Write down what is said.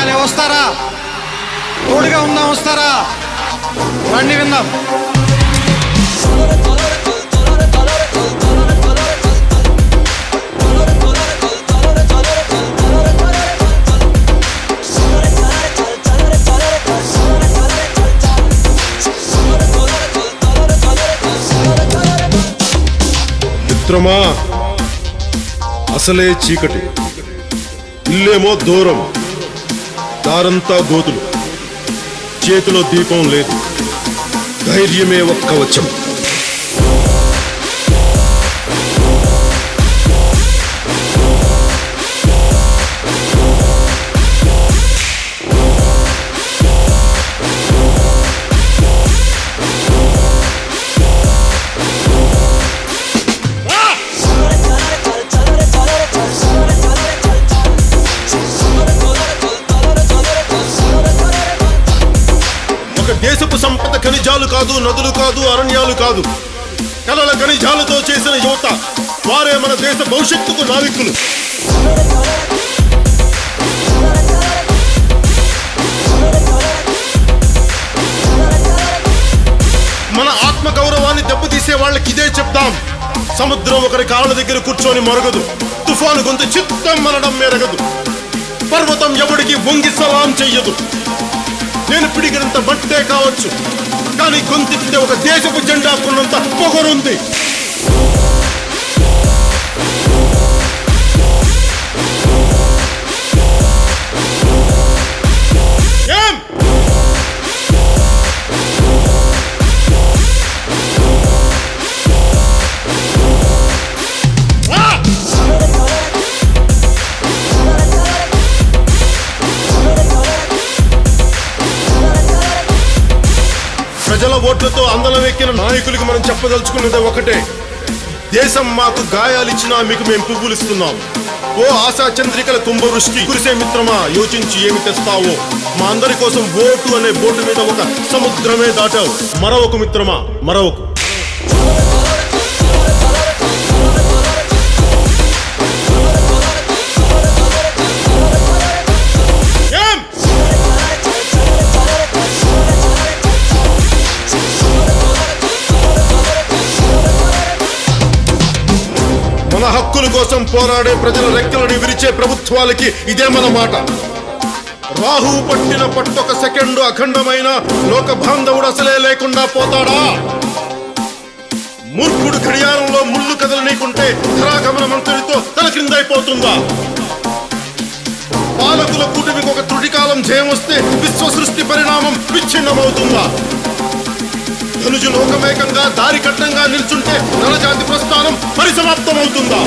వెనకాలే వస్తారా? తోడుగా ఉందాం, వస్తారా? రండి విందాం. మిత్రమా, అసలే చీకటి, ఇల్లేమో దూరం, దారంతా గోతులు, చేతిలో దీపం లేదు, ధైర్యమే ఒక్క కవచం. దేశపు సంపద ఖనిజాలు కాదు, నదులు కాదు, అరణ్యాలు కాదు, కలల ఖనిజాలతో చేసిన యువత, వారే మన దేశ భవిష్యత్తుకు నావికులు. మన ఆత్మ గౌరవాన్ని దెబ్బతీసే వాళ్ళకి ఇదే చెప్తాం. సముద్రం ఒకరి కాళ్ళ దగ్గర కూర్చొని మొరగదు, తుఫాను గొంతు చిత్తం మనడం మెరగదు, పర్వతం ఎవడికి వంగి సలాం చెయ్యదు. నేను పిడిగినంత మట్టే కావచ్చు, కానీ గొంతెత్తితే ఒక దేశపు జెండా కొన్నంత పొగరుంది. ప్రజల ఓట్లతో అందలం ఎక్కిన నాయకులకి మనం చెప్పదలుచుకున్నది ఒకటే: దేశం మాకు గాయాలిచ్చినా మీకు మేము పువ్వులు ఇస్తున్నాం. ఓ ఆశా చంద్రికల కుంభవృష్టి కురిసే మిత్రమా, యోచించి ఏమి తెస్తావో. మా అందరి కోసం ఓటు అనే బోటు మీద ఒక సముద్రమే దాటావు. మరొక మిత్రమా, మరొక. మన హక్కుల కోసం పోరాడే ప్రజల రెక్కలని విరిచే ప్రభుత్వాలకి ఇదే మన మాట. రాహు పట్టిన పట్టొక సెకండు అఖండమైన లోక బాంధవుడు అసలే లేకుండా పోతాడా? మూర్ఖుడు గడియారంలో ముళ్ళు కదలనీకుంటే ధరాగమన మంత్రితో తల క్రిందైపోతుందా? పాలకుల కూటమికి ఒక త్రుటికాలం జయం వస్తే విశ్వ సృష్టి పరిణామం విచ్ఛిన్నమవుతుందా? ధనుజు లోకమేకంగా దారి కట్టంగా నిల్చుంటే నరజాతి ప్రస్థానం పరిసమాప్తమవుతుందా?